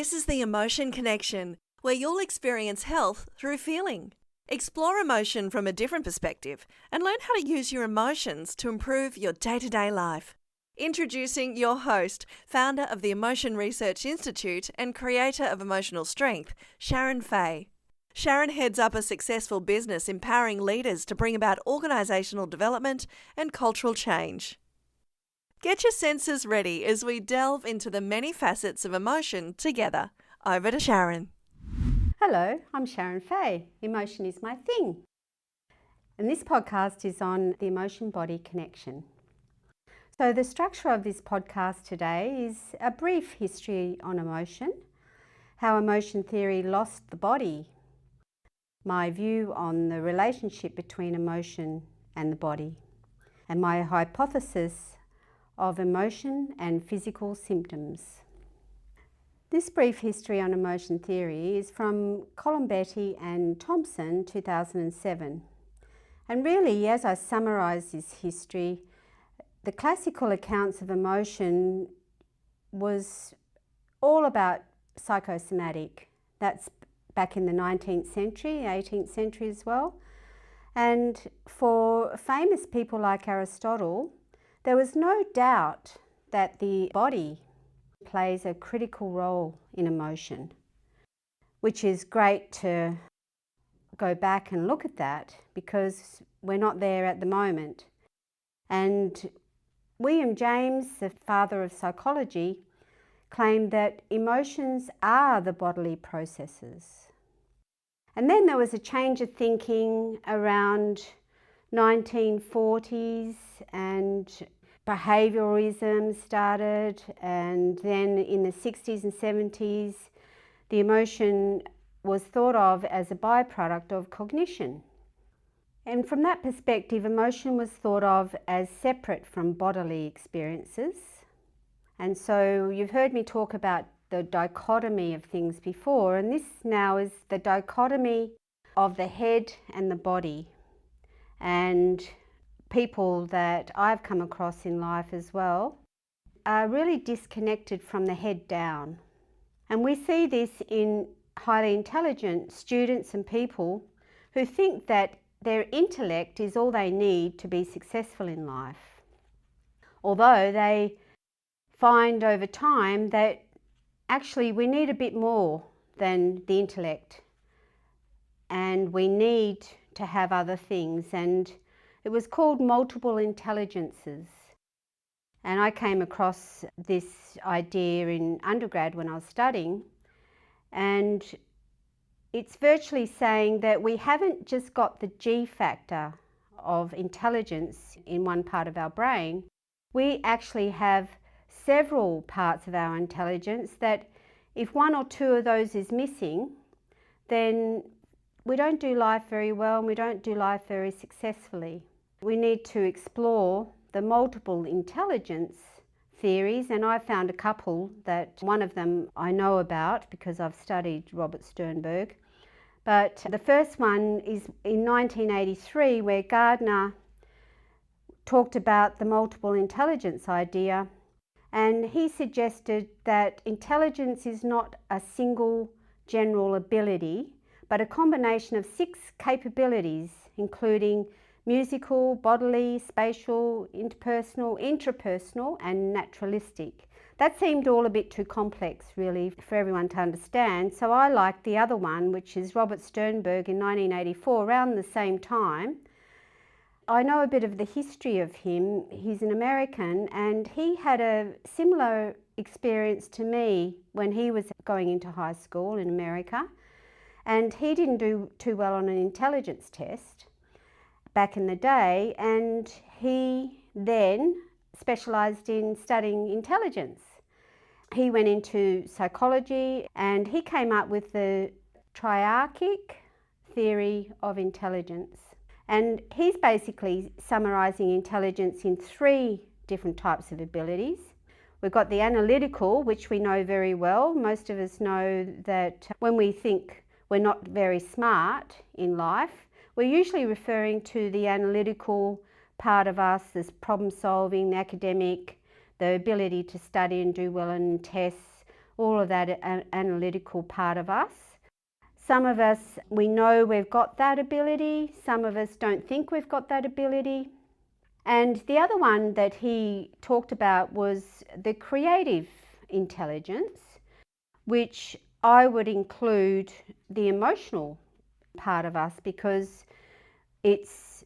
This is the Emotion Connection, where you'll experience health through feeling. Explore emotion from a different perspective and learn how to use your emotions to improve your day-to-day life. Introducing your host, founder of the Emotion Research Institute and creator of Emotional Strength, Sharon Fay. Sharon heads up a successful business empowering leaders to bring about organisational development and cultural change. Get your senses ready as we delve into the many facets of emotion together. Over to Sharon. Hello, I'm Sharon Fay. Emotion is my thing. And this podcast is on the emotion-body connection. So the structure of this podcast today is a brief history on emotion, how emotion theory lost the body, my view on the relationship between emotion and the body, and my hypothesis of emotion and physical symptoms. This brief history on emotion theory is from Colombetti and Thompson, 2007. And really, as I summarise this history, the classical accounts of emotion was all about psychosomatic. That's back in the 19th century, 18th century as well. And for famous people like Aristotle, there was no doubt that the body plays a critical role in emotion, which is great to go back and look at that because we're not there at the moment. And William James, the father of psychology, claimed that emotions are the bodily processes. And then there was a change of thinking around 1940s and behaviourism started, and then in the 60s and 70s the emotion was thought of as a byproduct of cognition. And from that perspective, emotion was thought of as separate from bodily experiences. And so you've heard me talk about the dichotomy of things before, and this now is the dichotomy of the head and the body. And people that I've come across in life as well are really disconnected from the head down. And we see this in highly intelligent students and people who think that their intellect is all they need to be successful in life. Although they find over time that actually we need a bit more than the intellect, and we need to have other things. And it was called multiple intelligences. And I came across this idea in undergrad when I was studying. And it's virtually saying that we haven't just got the G factor of intelligence in one part of our brain. We actually have several parts of our intelligence that if one or two of those is missing, then we don't do life very well and we don't do life very successfully. We need to explore the multiple intelligence theories, and I found a couple that one of them I know about because I've studied Robert Sternberg. But the first one is in 1983, where Gardner talked about the multiple intelligence idea, and he suggested that intelligence is not a single general ability, but a combination of 6 capabilities, including musical, bodily, spatial, interpersonal, intrapersonal, and naturalistic. That seemed all a bit too complex, really, for everyone to understand, so I liked the other one, which is Robert Sternberg in 1984, around the same time. I know a bit of the history of him. He's an American, and he had a similar experience to me when he was going into high school in America, and he didn't do too well on an intelligence test back in the day, and he then specialised in studying intelligence. He went into psychology and he came up with the triarchic theory of intelligence. And he's basically summarising intelligence in 3 different types of abilities. We've got the analytical, which we know very well. Most of us know that when we think we're not very smart in life, we're usually referring to the analytical part of us as problem solving, the academic, the ability to study and do well in tests, all of that analytical part of us. Some of us, we know we've got that ability. Some of us don't think we've got that ability. And the other one that he talked about was the creative intelligence, which I would include the emotional part of us, because it's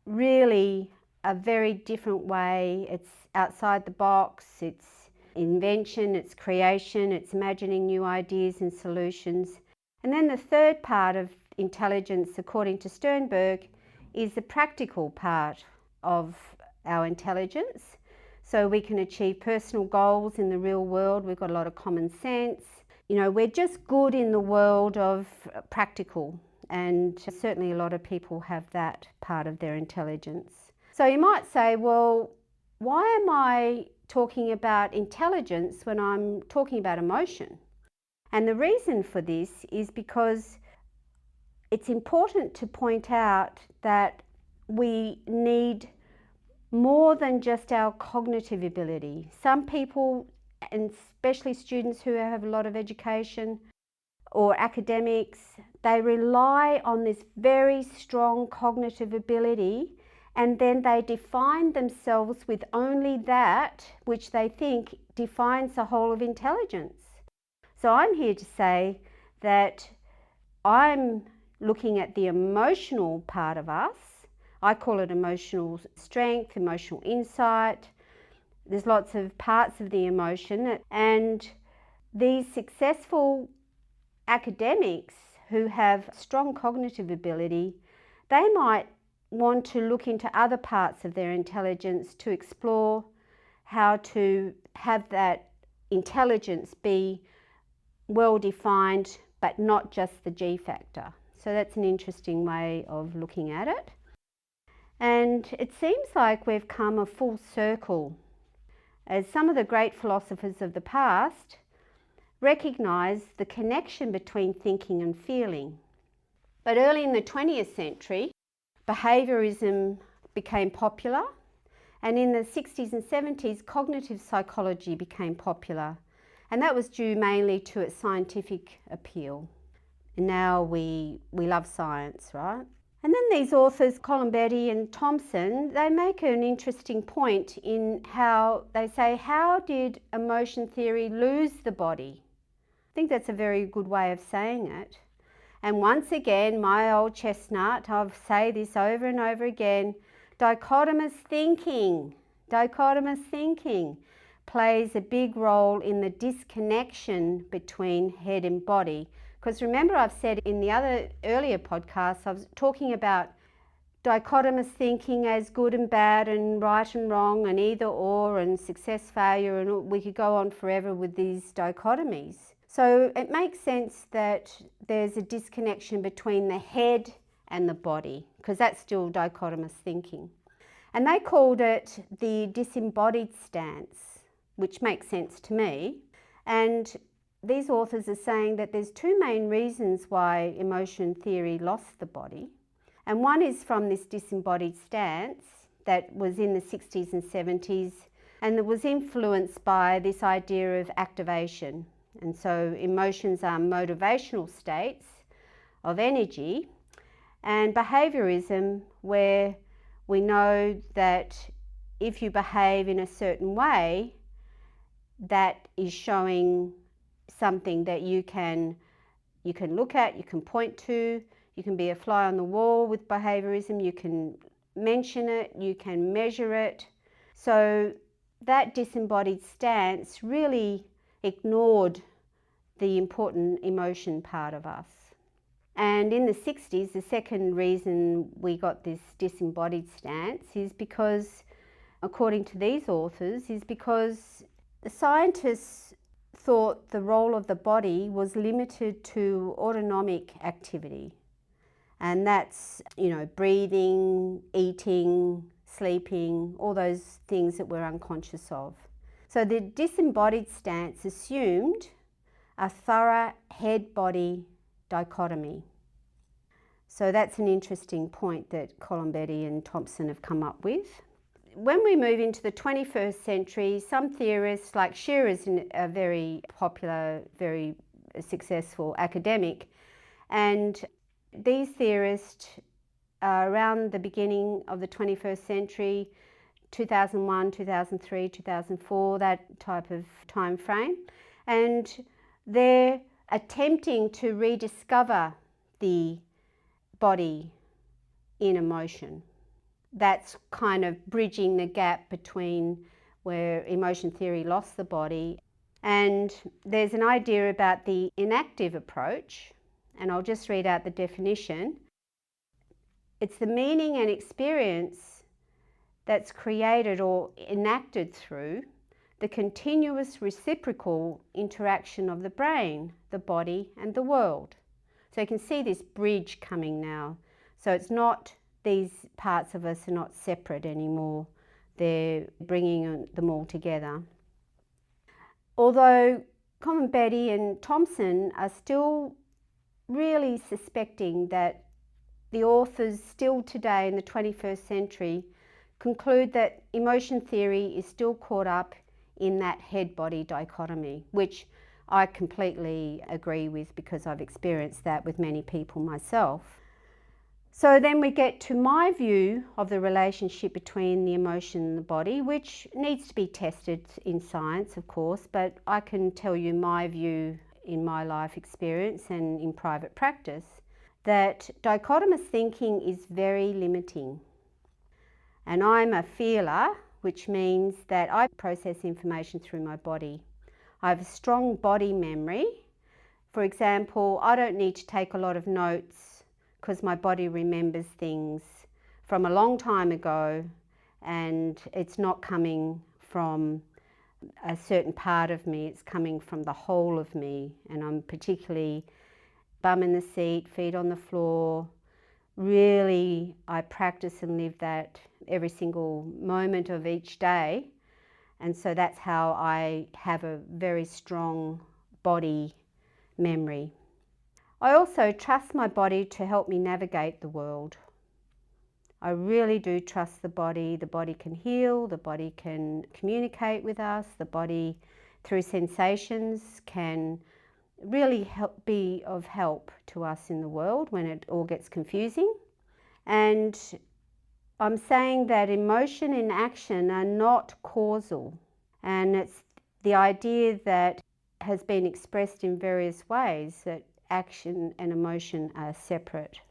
really a very different way. It's outside the box, it's invention, it's creation, it's imagining new ideas and solutions. And then the third part of intelligence, according to Sternberg, is the practical part of our intelligence. So we can achieve personal goals in the real world. We've got a lot of common sense. You know, we're just good in the world of practical, and certainly a lot of people have that part of their intelligence. So you might say, well, why am I talking about intelligence when I'm talking about emotion? And the reason for this is because it's important to point out that we need more than just our cognitive ability. Some people, and especially students who have a lot of education or academics, they rely on this very strong cognitive ability, and then they define themselves with only that which they think defines the whole of intelligence. So I'm here to say that I'm looking at the emotional part of us. I call it emotional strength, emotional insight. There's lots of parts of the emotion, and these successful academics who have strong cognitive ability, they might want to look into other parts of their intelligence to explore how to have that intelligence be well defined, but not just the G factor. So that's an interesting way of looking at it. And it seems like we've come a full circle, as some of the great philosophers of the past recognised the connection between thinking and feeling. But early in the 20th century, behaviourism became popular, and in the 60s and 70s, cognitive psychology became popular, and that was due mainly to its scientific appeal. And now we love science, right? And then these authors, Colombetti and Thompson, they make an interesting point in how they say, how did emotion theory lose the body? I think that's a very good way of saying it. And once again, my old chestnut, I'll say this over and over again, dichotomous thinking plays a big role in the disconnection between head and body. Because remember, I've said in the other earlier podcasts, I was talking about dichotomous thinking as good and bad and right and wrong and either or and success, failure, and we could go on forever with these dichotomies. So it makes sense that there's a disconnection between the head and the body, because that's still dichotomous thinking. And they called it the disembodied stance, which makes sense to me. And these authors are saying that there's two main reasons why emotion theory lost the body. And one is from this disembodied stance that was in the 60s and 70s, and that was influenced by this idea of activation. And so emotions are motivational states of energy, and behaviourism, where we know that if you behave in a certain way, that is showing something that you can look at, you can point to, you can be a fly on the wall with behaviourism, you can mention it, you can measure it. So that disembodied stance really ignored the important emotion part of us. And in the 60s, the second reason we got this disembodied stance is because, according to these authors, is because the scientists thought the role of the body was limited to autonomic activity. And that's, breathing, eating, sleeping, all those things that we're unconscious of. So the disembodied stance assumed a thorough head-body dichotomy. So that's an interesting point that Colombetti and Thompson have come up with. when we move into the 21st century, some theorists, like Shearer's a very popular, very successful academic, and these theorists around the beginning of the 21st century, 2001, 2003, 2004, that type of time frame, and they're attempting to rediscover the body in emotion. That's kind of bridging the gap between where emotion theory lost the body. And there's an idea about the inactive approach, and I'll just read out the definition. It's the meaning and experience that's created or enacted through the continuous reciprocal interaction of the brain, the body, and the world. So you can see this bridge coming now. So it's not, these parts of us are not separate anymore. They're bringing them all together. Although Common Betty and Thompson are still really suspecting that the authors still today in the 21st century conclude that emotion theory is still caught up in that head-body dichotomy, which I completely agree with because I've experienced that with many people myself. So then we get to my view of the relationship between the emotion and the body, which needs to be tested in science, of course, but I can tell you my view in my life experience and in private practice, that dichotomous thinking is very limiting. And I'm a feeler, which means that I process information through my body. I have a strong body memory. For example, I don't need to take a lot of notes because my body remembers things from a long time ago, and it's not coming from a certain part of me, it's coming from the whole of me. And I'm particularly bum in the seat, feet on the floor. Really, I practice and live that every single moment of each day. And so that's how I have a very strong body memory. I also trust my body to help me navigate the world. I really do trust the body. The body can heal, the body can communicate with us, the body through sensations can really be of help to us in the world when it all gets confusing. And I'm saying that emotion and action are not causal, and it's the idea that has been expressed in various ways that action and emotion are separate.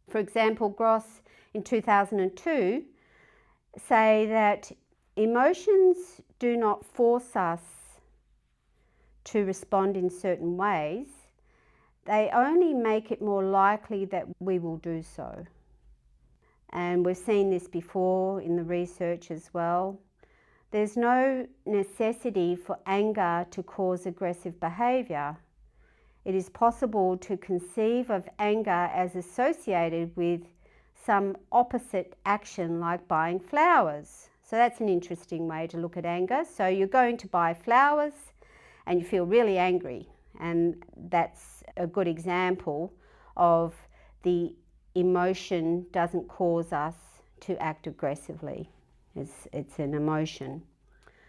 For example, Gross in 2002 say that emotions do not force us to respond in certain ways, they only make it more likely that we will do so. And we've seen this before in the research as well. There's no necessity for anger to cause aggressive behaviour. It is possible to conceive of anger as associated with some opposite action like buying flowers. So that's an interesting way to look at anger. So you're going to buy flowers and you feel really angry, and that's a good example of the emotion doesn't cause us to act aggressively. It's an emotion.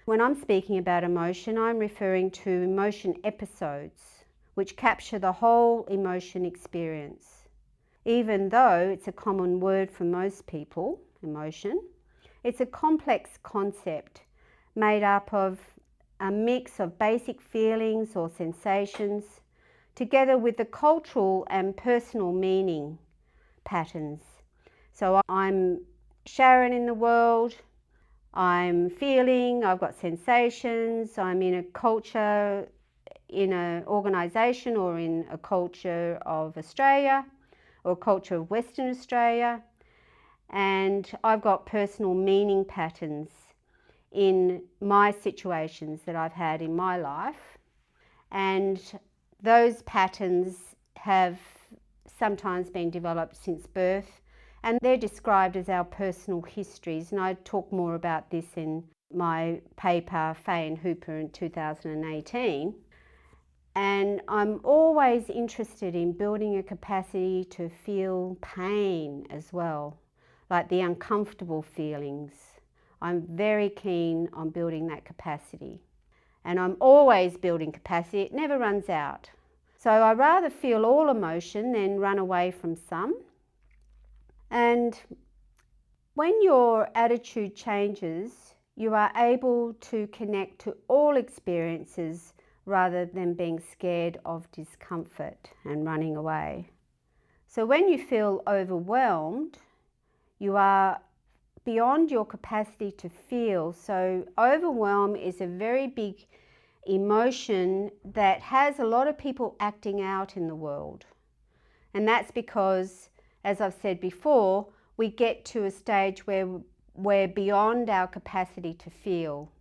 When I'm speaking about emotion, I'm referring to emotion episodes which capture the whole emotion experience. Even though it's a common word for most people, emotion, it's a complex concept made up of a mix of basic feelings or sensations together with the cultural and personal meaning patterns. So I'm Sharon in the world, I'm feeling, I've got sensations, I'm in a culture, in an organisation or in a culture of Australia or a culture of Western Australia, and I've got personal meaning patterns in my situations that I've had in my life, and those patterns have sometimes been developed since birth, and they're described as our personal histories, and I talk more about this in my paper Fay and Hooper in 2018. And I'm always interested in building a capacity to feel pain as well, like the uncomfortable feelings, I'm very keen on building that capacity. And I'm always building capacity. It never runs out. So I rather feel all emotion than run away from some. And when your attitude changes, you are able to connect to all experiences rather than being scared of discomfort and running away. So when you feel overwhelmed, you are beyond your capacity to feel. So overwhelm is a very big emotion that has a lot of people acting out in the world. And that's because, as I've said before, we get to a stage where we're beyond our capacity to feel.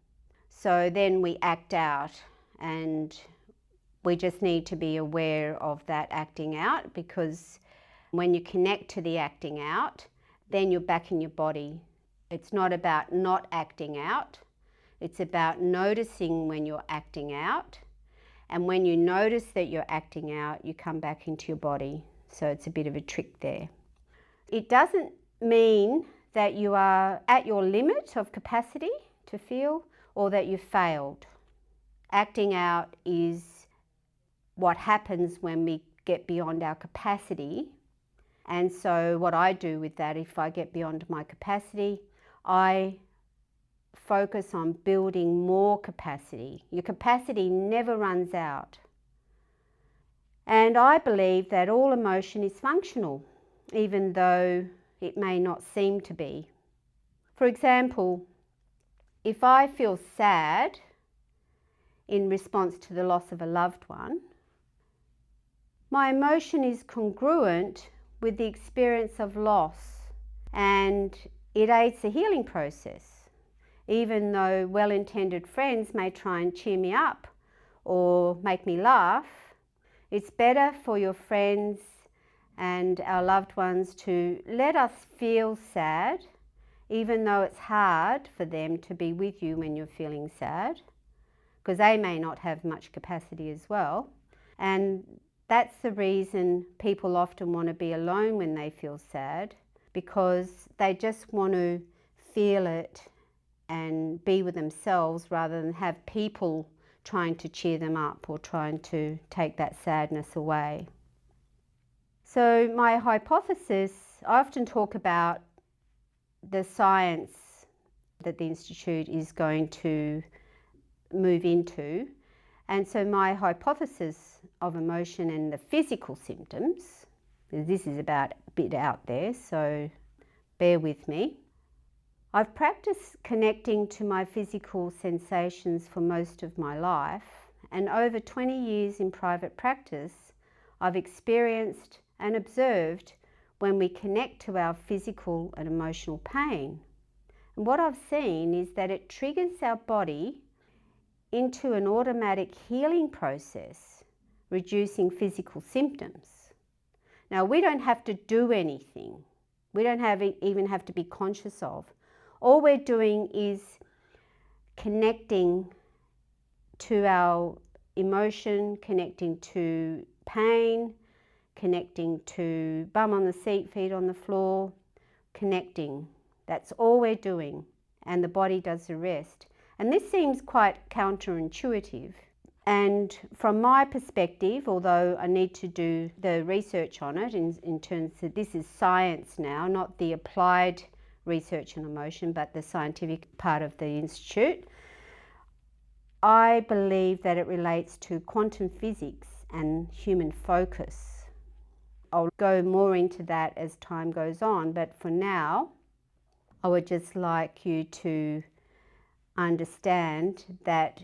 So then we act out, and we just need to be aware of that acting out, because when you connect to the acting out, then you're back in your body. It's not about not acting out. It's about noticing when you're acting out. And when you notice that you're acting out, you come back into your body. So it's a bit of a trick there. It doesn't mean that you are at your limit of capacity to feel or that you've failed. Acting out is what happens when we get beyond our capacity. And so what I do with that, if I get beyond my capacity, I focus on building more capacity. Your capacity never runs out. And I believe that all emotion is functional, even though it may not seem to be. For example, if I feel sad in response to the loss of a loved one, my emotion is congruent with the experience of loss, and it aids the healing process. Even though well-intended friends may try and cheer me up or make me laugh, it's better for your friends and our loved ones to let us feel sad, even though it's hard for them to be with you when you're feeling sad, because they may not have much capacity as well. And that's the reason people often want to be alone when they feel sad, because they just want to feel it and be with themselves rather than have people trying to cheer them up or trying to take that sadness away. So my hypothesis, I often talk about the science that the Institute is going to move into. And so my hypothesis of emotion and the physical symptoms, this is about a bit out there, so bear with me. I've practiced connecting to my physical sensations for most of my life, and over 20 years in private practice, I've experienced and observed when we connect to our physical and emotional pain. And what I've seen is that it triggers our body into an automatic healing process, reducing physical symptoms. Now, we don't have to do anything. We don't even have to be conscious of. All we're doing is connecting to our emotion, connecting to pain, connecting to bum on the seat, feet on the floor, connecting. That's all we're doing, and the body does the rest. And this seems quite counterintuitive. And from my perspective, although I need to do the research on it in terms that this is science now, not the applied research on emotion, but the scientific part of the Institute, I believe that it relates to quantum physics and human focus. I'll go more into that as time goes on, but for now, I would just like you to understand that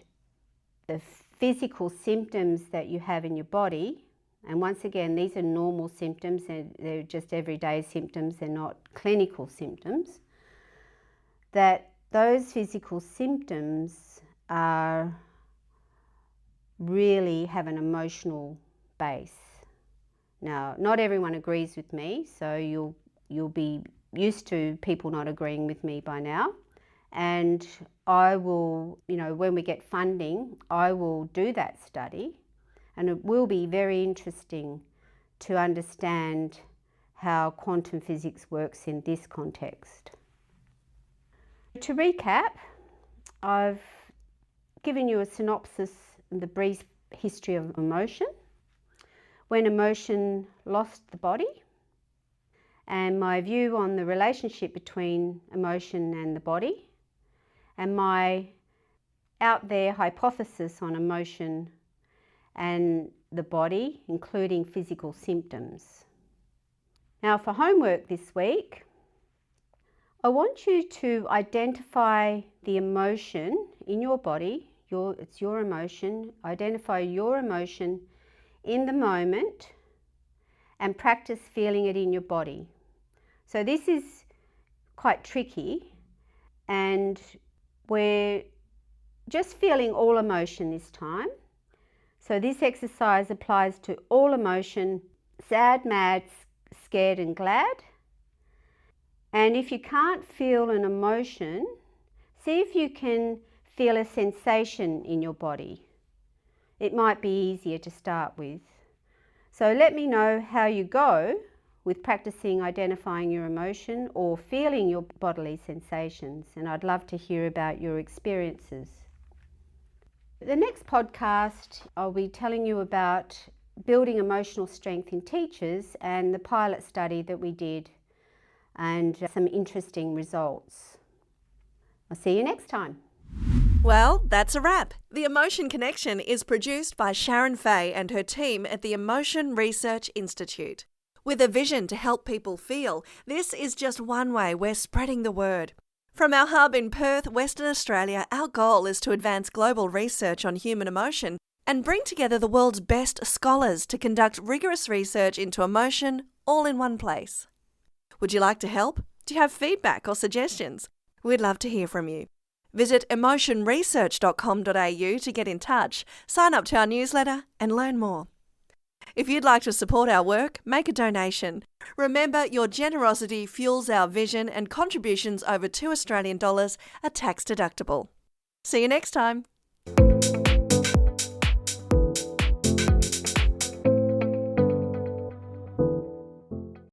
the physical symptoms that you have in your body, and once again, these are normal symptoms, they're just everyday symptoms, they're not clinical symptoms, that those physical symptoms are really have an emotional base. Now, not everyone agrees with me, so you'll be used to people not agreeing with me by now. And I will, when we get funding, I will do that study, and it will be very interesting to understand how quantum physics works in this context. To recap, I've given you a synopsis of the brief history of emotion, when emotion lost the body, and my view on the relationship between emotion and the body, and my out there hypothesis on emotion and the body, including physical symptoms. Now for homework this week, I want you to identify the emotion in your body, it's your emotion, identify your emotion in the moment and practice feeling it in your body. So this is quite tricky, and we're just feeling all emotion this time. So this exercise applies to all emotion: sad, mad, scared and glad. And if you can't feel an emotion, see if you can feel a sensation in your body. It might be easier to start with. So let me know how you go with practicing identifying your emotion or feeling your bodily sensations, and I'd love to hear about your experiences. The next podcast, I'll be telling you about building emotional strength in teachers and the pilot study that we did, and some interesting results. I'll see you next time. Well, that's a wrap. The Emotion Connection is produced by Sharon Fay and her team at the Emotion Research Institute. With a vision to help people feel, this is just one way we're spreading the word. From our hub in Perth, Western Australia, our goal is to advance global research on human emotion and bring together the world's best scholars to conduct rigorous research into emotion all in one place. Would you like to help? Do you have feedback or suggestions? We'd love to hear from you. Visit emotionresearch.com.au to get in touch, sign up to our newsletter and learn more. If you'd like to support our work, make a donation. Remember, your generosity fuels our vision, and contributions over $2 Australian are tax deductible. See you next time.